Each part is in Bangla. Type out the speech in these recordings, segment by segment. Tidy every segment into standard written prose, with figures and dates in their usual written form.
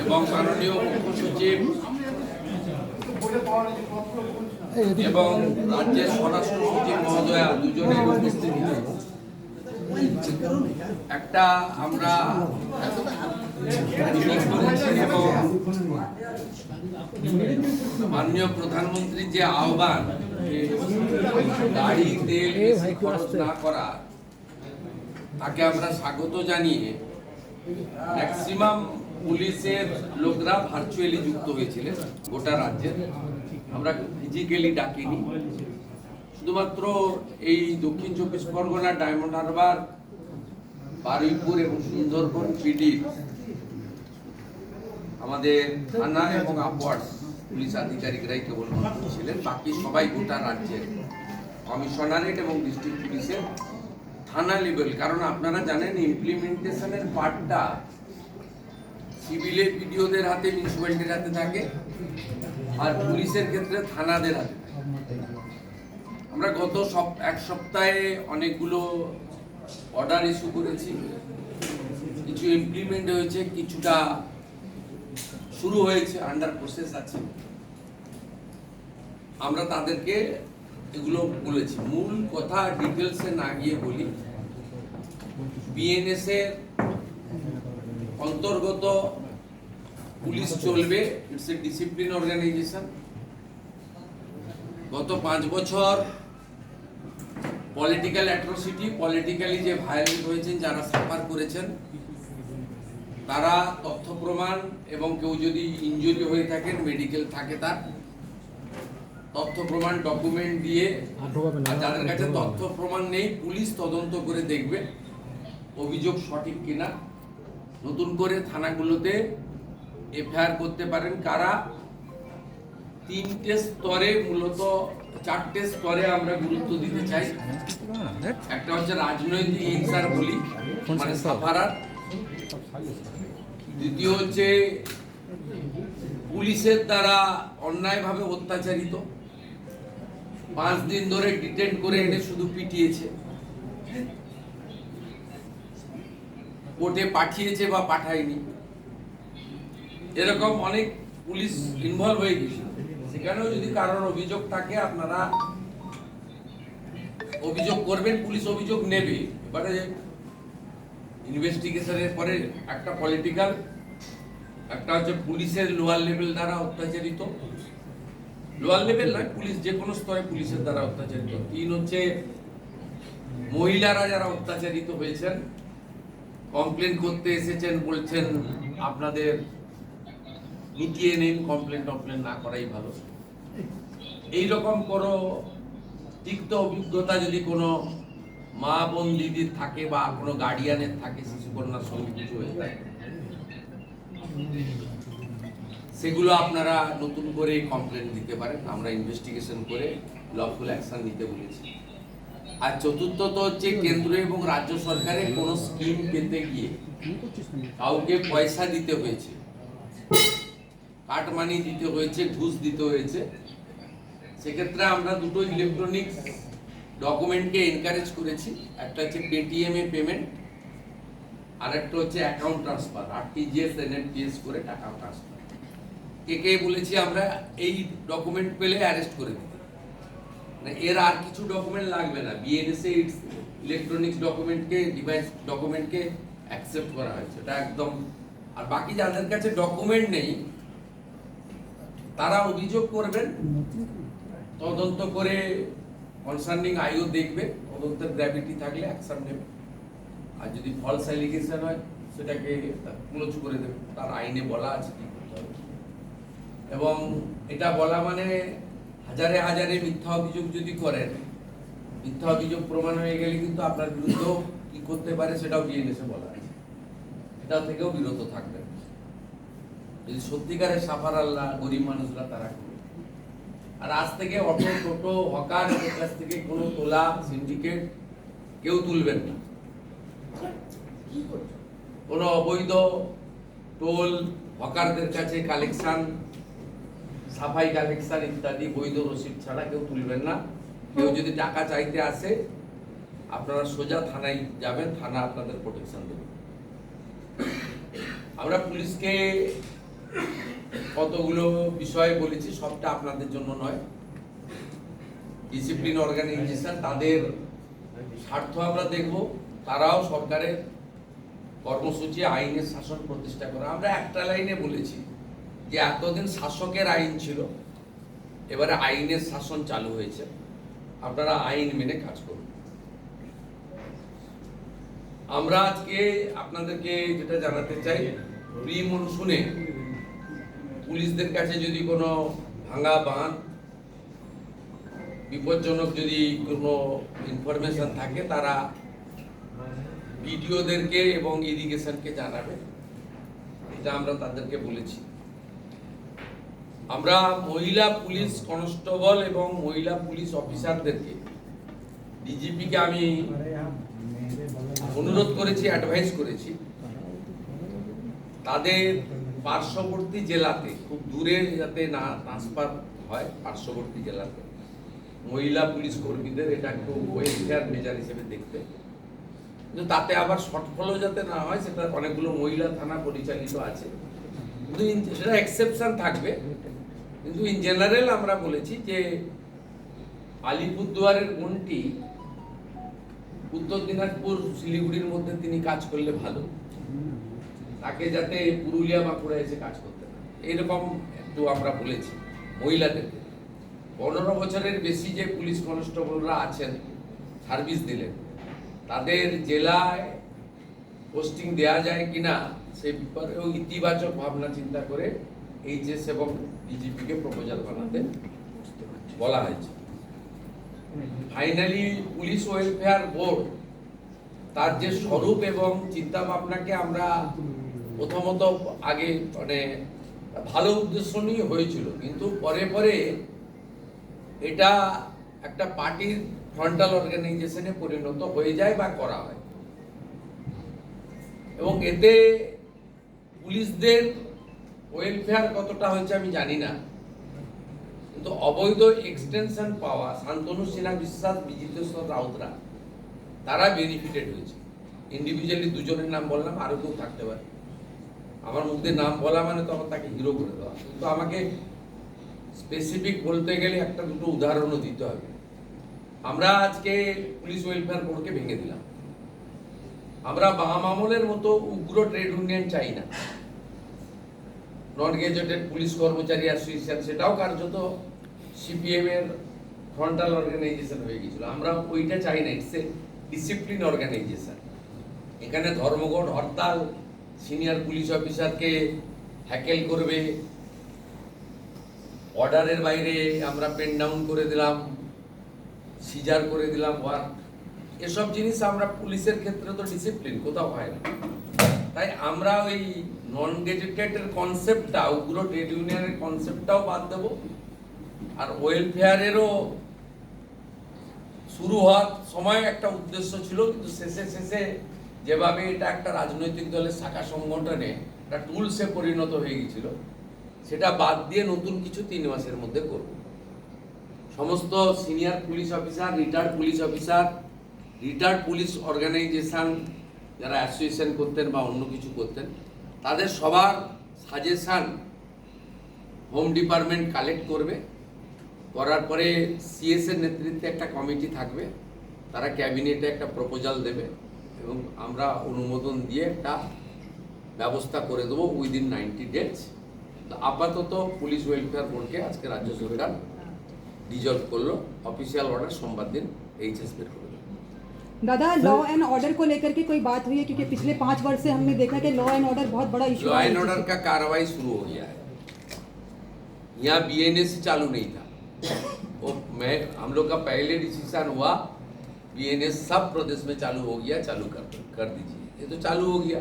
এবং মাননীয় মুখ্য সচিব এবং রাজ্যের স্বরাষ্ট্র সচিব মহোদয়া দুজনের উপস্থিতিতে একটা আমরা এবং মাননীয় প্রধানমন্ত্রীর যে আহ্বান গাড়ি তেল বেশি খরচ না করা, তাকে আমরা স্বাগত জানিয়ে ম্যাক্সিমাম পুলিশের লোকরা ভার্চুয়ালি যুক্ত হয়েছিলেন গোটা রাজ্যে। আমরা ফিজিক্যালি ডাকিনি, শুধুমাত্র এই দক্ষিণ চব্বিশ পরগনা, ডায়মন্ড হারবার, বারুইপুর এবং সুন্দরবন পিডির আমাদের থানা এবং আপওয়ার্ডস পুলিশ আধিকারিকরাই কেবলমাত্র ছিলেন। বাকি সবাই গোটা রাজ্যের কমিশনারেট এবং ডিস্ট্রিক্ট পুলিশের থানা লেভেল। কারণ আপনারা জানেন ইমপ্লিমেন্টেশনের পার্টটা সিভিলের পিডিওদের হাতে, মিউনিসিপ্যালিটির হাতে থাকে, আর পুলিশের ক্ষেত্রে থানাদের হাতে। আমরা গত এক সপ্তাহে অনেকগুলো অর্ডার ইস্যু করেছি, কিছু ইমপ্লিমেন্ট হয়েছে, কিছুটা শুরু হয়েছে, আন্ডার প্রসেস আছে। আমরা তাদেরকে এগুলো বলেছি। মূল কথা ডিটেলসে না গিয়ে বলি, বিএনএস এর অন্তর্গত পুলিশ চলবে, ইটস এ ডিসিপ্লিন অর্গানাইজেশন। গত 5 বছর পলিটিক্যাল অ্যাট্রোসিটি, পলিটিক্যালি যে ভায়োলেন্ট হয়েছেন, যারা সাফার করেছেন, তারা তথ্য প্রমাণ এবং কেউ যদি ইনজুরি হয়ে থাকেন, মেডিকেল থাকে, তার তথ্য প্রমাণ ডকুমেন্ট দিয়ে, আর যাদের কাছে তথ্য প্রমাণ নেই, পুলিশ তদন্ত করে দেখবে অভিযোগ সঠিক কিনা। নতুন করে থানাগুলোতে এফআইআর করতে পারেন। কারা 3টে স্তরে, মূলত 4টে স্তরে আমরা গুরুত্ব দিতে চাই। একটা হচ্ছে রাজনৈতিক হিংসার বলি, মানে সাফারার। দ্বিতীয় হচ্ছে পুলিশের দ্বারা অন্যায়ভাবে অত্যাচারিত, 5 দিন ধরে ডিটেইন করে এনে শুধু পিটিয়েছে, কোর্টে পাঠিয়েছে বা পাঠায়নি, এরকম অনেক পুলিশ ইনভলভ হয়ে গেছে। সেখানেও যদি কারোর অভিযোগ থাকে, আপনারা অভিযোগ করবেন, পুলিশ অভিযোগ নেবে। এবারে ইনভেস্টিগেশনের পরে একটা পলিটিক্যাল, একটা হচ্ছে পুলিশের লোয়ার লেভেল দ্বারা অত্যাচারিত, লোয়ার লেভেল নয়, পুলিশ যে কোনো স্তরে পুলিশের দ্বারা অত্যাচারিত। 3 হচ্ছে মহিলারা যারা অত্যাচারিত হয়েছেন, কমপ্লেন করতে এসেছেন, বলছেন আপনাদের মিটিয়ে নিন, কমপ্লেন না করাই ভালো। এইরকম কোনো তিক্ত অভিজ্ঞতা যদি কোনো মা বোন দিদির থাকে বা কোনো গার্ডিয়ানের থাকে, শিশুকন্যার সঙ্গে কিছু হয়ে থাকে, সেগুলো আপনারা নতুন করে কমপ্লেন দিতে পারেন। আমরা ইনভেস্টিগেশন করে লফুল অ্যাকশন নিতে বলেছি। আর চতুর্থত হচ্ছে কেন্দ্র এবং রাজ্য সরকারের কোনো স্কিম পেতে গিয়ে কাউকে পয়সা দিতে হয়েছে, কাটমানি দিতে হয়েছে, ঘুষ দিতে হয়েছে, সেক্ষেত্রে আমরা দুটো ইলেকট্রনিক ডকুমেন্টকে এনকারেজ করেছি। একটা হচ্ছে পেটিএম এ পেমেন্ট, আর একটা হচ্ছে অ্যাকাউন্ট ট্রান্সফার, আরটিজিএস, এনএফটিএস করে টাকা ট্রান্সফার। কে বলেছি আমরা এই ডকুমেন্ট পেলে অ্যারেস্ট করে দিতে, এর আর কিছু ডকুমেন্ট লাগবে না। বিএনএস এ ইলেকট্রনিক্স ডকুমেন্টকে, ডিভাইস ডকুমেন্টকে অ্যাকসেপ্ট করা হয়েছে, এটা একদম। আর বাকি যাদের কাছে ডকুমেন্ট নেই, তারা অভিযোগ করবেন, তদন্ত করে কনসার্নিং আইও দেখবে, তদন্তের গ্র্যাভিটি থাকলে অ্যাকশন নেবে। আর যদি ফলস অ্যালিগেশন হয়, সেটাকে ক্লোজ করে দেবে, তার আইনে বলা আছে কি করতে হবে। এবং এটা বলা মানে হাজারে হাজারে মিথ্যা অভিযোগ যদি করেন, মিথ্যা অভিযোগ প্রমাণ হয়ে গেলে কিন্তু আপনার বিরুদ্ধেও কি করতে পারে সেটাও বিএনএসে বলা আছে, এটা থেকেও বিরত থাকবেন। যদি সত্যিকারের সাফার আল্লাহ গরিব মানুষরা তারা করবে। আর আজ থেকে অটো, টোটো, হকার এদের কাছ থেকে কোনো তোলা, সিন্ডিকেট কেউ তুলবেন না। কোনো অবৈধ টোল, হকারদের কাছে কালেকশন, সাফাই কালেকশন ইত্যাদি বৈধ রসিদ ছাড়া কেউ তুলবেন না। কেউ যদি টাকা চাইতে আসে, আপনারা সোজা থানায় যাবেন, থানা আপনাদের প্রোটেকশন দেবে। আমরা পুলিশকে কতগুলো বিষয় বলেছি, সবটা আপনাদের জন্য নয়। ডিসিপ্লিন অর্গানাইজেশন, তাদের স্বার্থ আমরা দেখব, তারাও সরকারের কর্মসূচি আইনের শাসন প্রতিষ্ঠা করা। আমরা একটা লাইনে বলেছি যে এতদিন শাসকের আইন ছিল, এবারে আইনের শাসন চালু হয়েছে, আপনারা আইন মেনে কাজ করুন। আমরা আজকে আপনাদেরকে যেটা জানাতে চাই, প্রি মনসুনে পুলিশদের কাছে যদি কোনো ভাঙা বাঁধ, বিপজ্জনক যদি কোনো ইনফরমেশন থাকে, তারা বিডিওদেরকে এবং ইরিগেশনকে জানাবে, এটা আমরা তাদেরকে বলেছি। আমরা মহিলা পুলিশ কনস্টেবল এবং মহিলা পুলিশ অফিসারদেরকে, ডিজিপিকে আমি অনুরোধ করেছি, অ্যাডভাইস করেছি, তাদের পার্শ্ববর্তী জেলাতে, খুব দূরে যাতে না ট্রান্সফার হয়, পার্শ্ববর্তী জেলাতে মহিলা পুলিশ কর্মীদের এটা একটু ওয়েলফেয়ার মেজার হিসেবে দেখতে, কিন্তু তাতে আবার শর্টফলও যাতে না হয়। সেটা অনেকগুলো মহিলা থানা পরিচালিত আছে, কিন্তু সেটা এক্সেপশন থাকবে। কিন্তু ইন জেনারেল আমরা বলেছি যে আলিপুরদুয়ারের গন্টি উত্তর দিনাজপুর শিলিগুড়ির মধ্যে তিনি কাজ করলে ভালো, তাকে যাতে পুরুলিয়া বাঁকুড়া এসে কাজ করতে পারে, এরকম একটু আমরা বলেছি মহিলাদেরকে। 15 বছরের বেশি যে পুলিশ কনস্টেবলরা আছেন, সার্ভিস দিলেন, তাদের জেলায় পোস্টিং দেওয়া যায় কিনা সে ব্যাপারেও ইতিবাচক ভাবনা চিন্তা করে এইচএস এবং ডিজিপিকে প্রপোজাল বানাতে বলা হয়েছে। ফাইনালি পুলিশ ওয়েলফেয়ার বোর্ড তার যে স্বরূপ এবং চিন্তা ভাবনাকে আমরা প্রথমত আগে মানে ভালো উদ্দেশ্য নিয়ে হয়েছিল, কিন্তু পরে পরে এটা একটা পার্টির ফ্রন্টাল অর্গানাইজেশনে পরিণত হয়ে যায় বা করা হয়, এবং এতে পুলিশদের ওয়েলফেয়ার কতটা হয়েছে আমি জানি না, কিন্তু অবৈধ এক্সটেনশন পাওয়া শান্তনু সিনহা বিশ্বাস, বিজিতেশ্বর রাউতরা, তারা বেনিফিটেড হয়েছে। ইন্ডিভিজুয়ালি দুজনের নাম বললাম, আরো কেউ থাকতে পারে, আমার মুখে নাম বলা মানে তো আমার তাকে হিরো করে দেওয়া, কিন্তু আমাকে স্পেসিফিক বলতে গেলে একটা দুটো উদাহরণও দিতে হবে। আমরা আজকে পুলিশ ওয়েলফেয়ার বোর্ডকে ভেঙে দিলাম। আমরা বাম আমলের মতো উগ্র ট্রেড ইউনিয়ন চাই না। নন গেজেটেড পুলিশ কর্মচারী অ্যাসোসিয়েশন, সেটাও কার্যত সিপিএম এর ফ্রন্টাল অর্গানাইজেশন হয়ে গেছিল। আমরা ওইটা চাই না, ইটস এ ডিসিপ্লিন অর্গানাইজেশন। এখানে ধর্মঘট, হরতাল, সিনিয়র পুলিশ অফিসারকে হ্যাকেল করবে, অর্ডারের বাইরে আমরা পেন ডাউন করে দিলাম, সিজার করে দিলাম ওয়ার্ক, এসব জিনিস আমরা পুলিশের ক্ষেত্রে তো ডিসিপ্লিন কোথাও হয় না। তাই আমরা ওই নন গেজেটেডের কনসেপ্টটা, উগ্র ট্রেড ইউনিয়নের কনসেপ্টটাও বাদ দেব, আর ওয়েলফেয়ারেরও শুরু হওয়ার সময় একটা উদ্দেশ্য ছিল, কিন্তু শেষে শেষে যেভাবে এটা একটা রাজনৈতিক দলের শাখা সংগঠনে একটা টুলসে পরিণত হয়ে গেছিল, সেটা বাদ দিয়ে নতুন কিছু 3 মাসের মধ্যে করব। সমস্ত senior police officer, retired police officer, retired police organisation যারা অ্যাসোসিয়েশন করতেন বা অন্য কিছু করতেন, তাদের সবার সাজেশান হোম ডিপার্টমেন্ট কালেক্ট করবে। করার পরে সিএস এর নেতৃত্বে একটা কমিটি থাকবে, তারা ক্যাবিনেটে একটা প্রপোজাল দেবে এবং আমরা অনুমোদন দিয়ে একটা ব্যবস্থা করে দেবো উইদিন 90 ডেজ। আপাতত পুলিশ ওয়েলফেয়ার বোর্ডকে আজকে রাজ্য সরকার ডিজলভ করলো, অফিসিয়াল অর্ডার সোমবার दिन এইচএস বের করে। दादा, लॉ एंड ऑर्डर को लेकर के कोई बात हुई है? क्योंकि पिछले 5 वर्ष से हमने देखा कि लॉ एंड ऑर्डर बहुत बड़ा इशू है। लॉ एंड ऑर्डर का कार्रवाई शुरू हो गया है। यहाँ बीएनएस चालू नहीं था, वो हम लोग का पहले डिसीजन हुआ, बीएनएस सब प्रदेश में चालू हो गया, चालू कर दीजिए। ये तो चालू हो गया।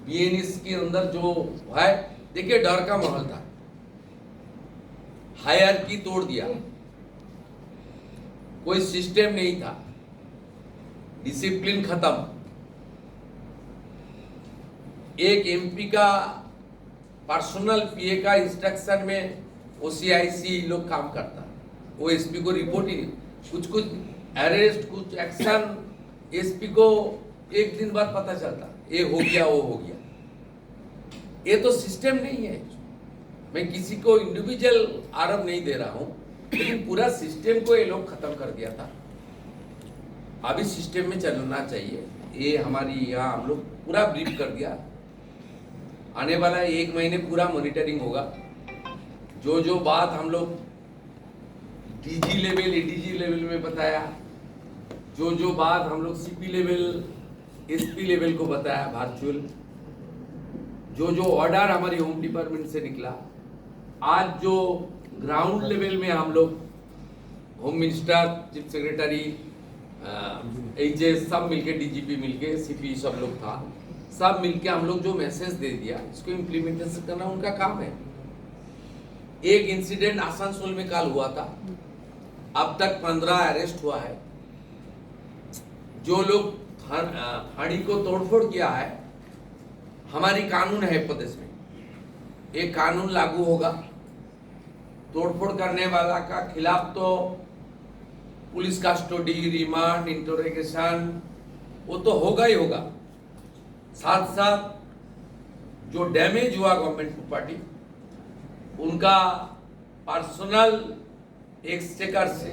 बीएनएस के अंदर जो है, देखिए डर का माहौल था, हायरार्की तोड़ दिया, कोई सिस्टम नहीं था, डिसिप्लिन खत्म। एक एमपी का पर्सनल पीए का इंस्ट्रक्शन में ओसीआईसी लोग काम करता, वो एसपी को रिपोर्ट ही नहीं, कुछ अरेस्ट, कुछ एक्शन एसपी को 1 दिन बाद पता चलता, ये हो गया वो हो गया। ये तो सिस्टम नहीं है। मैं किसी को इंडिविजुअल आरोप नहीं दे रहा हूं, लेकिन पूरा सिस्टम को ये लोग खत्म कर दिया था। अभी सिस्टम में चलना चाहिए। ये हमारी यहाँ हम लोग पूरा ब्रीफ कर दिया। आने वाला 1 महीने पूरा मॉनिटरिंग होगा। जो जो बात हम लोग डीजी लेवल एडीजी लेवल में बताया, जो जो बात हम लोग सीपी लेवल एसपी लेवल को बताया वर्चुअल, जो जो ऑर्डर हमारी होम डिपार्टमेंट से निकला, आज जो ग्राउंड लेवल में हम लोग home minister, chief secretary, HS सब मिलके, डीजीपी मिलके, सीपी सब लोग था, सब मिलके हम लोग जो मैसेज दे दिया, इसको इम्प्लीमेंटेशन करना उनका काम है। एक इंसिडेंट आसनसोल में कल हुआ था, अब तक 15 अरेस्ट हुआ है। जो लोग खाड़ी को तोड़फोड़ किया है, हमारी कानून है प्रदेश में, एक कानून लागू होगा। तोड़फोड़ करने वाला का खिलाफ तो पुलिस कस्टडी, रिमांड, इंटरोगेशन वो तो होगा ही होगा। साथ साथ जो डैमेज हुआ गवर्नमेंट प्रॉपर्टी, उनका पर्सनल एक्सचेकर से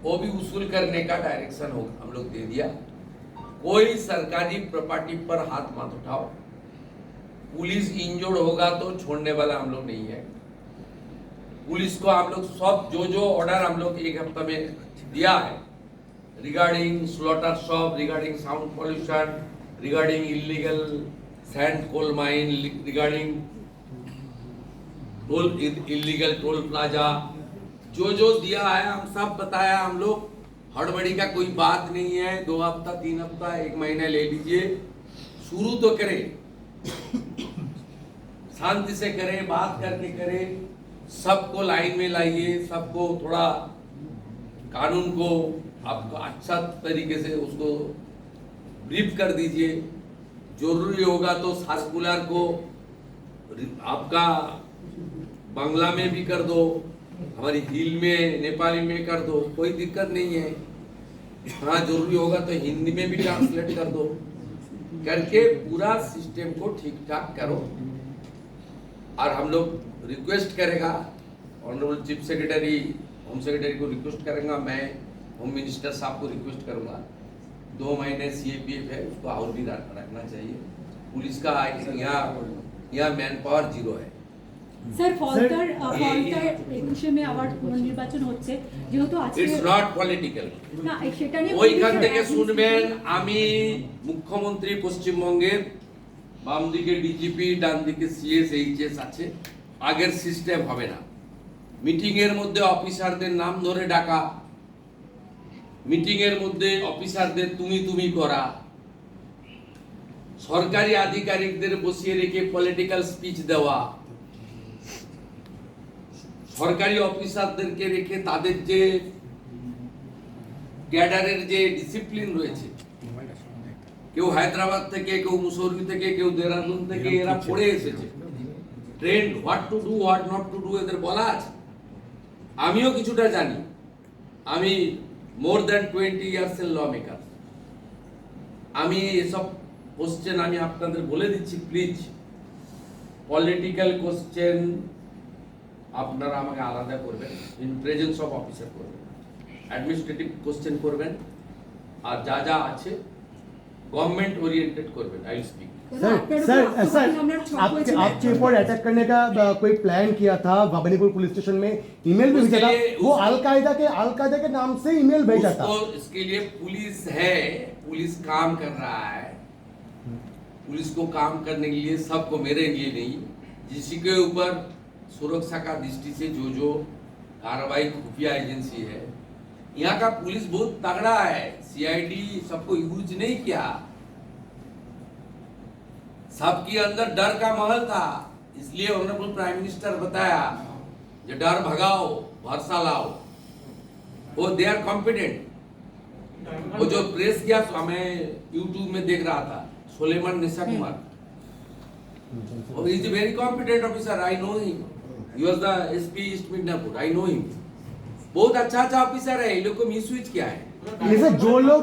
वो भी वसूल करने का डायरेक्शन होगा, हम लोग दे दिया। कोई सरकारी प्रॉपर्टी पर हाथ मत उठाओ। पुलिस इंजर्ड होगा तो छोड़ने वाला हम लोग नहीं है। पुलिस को हम लोग सब जो जो ऑर्डर हम लोग 1 हफ्ता में दिया है, regarding slaughter shop, regarding sound pollution, regarding illegal sand coal mine, regarding toll illegal toll plaza, जो जो दिया है हम सब बताया। हम लोग हड़बड़ी का कोई बात नहीं है। 2 हफ्ता 3 हफ्ता 1 महीना ले लीजिए, शुरू तो करें, शांति से करें, बात करके करें, सबको लाइन में लाइए, सबको थोड़ा कानून को आपको अच्छा तरीके से उसको ब्रीफ कर दीजिए। जरूरी होगा तो सर्कुलर को आपका बांग्ला में भी कर दो, हमारी हिल में नेपाली में कर दो, कोई दिक्कत नहीं है। हाँ जरूरी होगा तो हिंदी में भी ट्रांसलेट कर दो, करके पूरा सिस्टम को ठीक ठाक करो। और हम लोग रिक्वेस्ट करेगा, honourable chief secretary, home secretary को रिक्वेस्ट करेंगे, मैं होम मिनिस्टर साहब को रिक्वेस्ट करूंगा, 2 महीने सीएपीएफ है उसको और भी रखना चाहिए। पुलिस का यहाँ मैन पावर 0 है। স্যার ফলতার একুশে আবার নির্বাচন হচ্ছে, যেহেতু আজকে ইটস নট পলিটিক্যাল। না সেটা নিয়ে ওইখান থেকে শুনবেন। আমি মুখ্যমন্ত্রী পশ্চিমবঙ্গের, বাম দিকে ডিজিপি, ডান দিকে সিএস এইচএস আছে, আগের সিস্টেম হবে না। মিটিং এর মধ্যে অফিসারদের নাম ধরে ডাকা, মিটিং এর মধ্যে অফিসারদের তুমি করা, সরকারি আধিকারিকদের বসিয়ে রেখে পলিটিক্যাল স্পিচ দেওয়া, সরকারি অফিসারদেরকে রেখে তাদের যে ক্যাডারের যে ডিসিপ্লিন রয়েছে, কেউ হায়দ্রাবাদ থেকে, কেউ মুসৌরি থেকে, কেউ দেহরাদুন থেকে, এরা পড়ে এসেছে trend, what to do what not to do এদের বলা আছে। আমিও কিছুটা জানি, আমি মোর দ্যান 20 ইয়ার্সের ল মেকার। আমি এসব কোশ্চেন আমি আপনাদের বলে দিচ্ছি, প্লিজ পলিটিক্যাল কোশ্চেন আপনারা আমাকে আলাদা করবেন, ইন প্রেজেন্স অফ অফিসার করবেন, অ্যাডমিনিস্ট্রেটিভ কোশ্চেন করবেন, আর যা যা আছে गवर्नमेंट ओरिएंटेड करबेन। I will speak. सर आपके ऊपर अटैक करने का कोई प्लान किया था, भवानीपुर पुलिस स्टेशन में ईमेल भी भेजा था, वो अलकायदा के नाम से ईमेल भेजा था। इसके लिए पुलिस है, पुलिस काम कर रहा है। पुलिस को काम करने के लिए, सबको, मेरे लिए नहीं, जिसी के ऊपर सुरक्षा का दृष्टि से जो कार्रवाई खुफिया एजेंसी है, यहाँ का पुलिस बहुत तगड़ा है। सीआईडी सबको यूज नहीं किया, सबके अंदर डर का माहौल था, इसलिए ऑनरेबल प्राइम मिनिस्टर बताया कि डर भगाओ, भरोसा लाओ। वो दे आर कॉम्पिटेंट। वो जो प्रेस किया, मैं यूट्यूब में देख रहा था, Suleman Nisha Kumar, is a very competent officer, I know him, he was the SP East Midnapore, I know him. बहुत अच्छा ऑफिसर है, ये लोग को मिसयूज किया है। जो लोग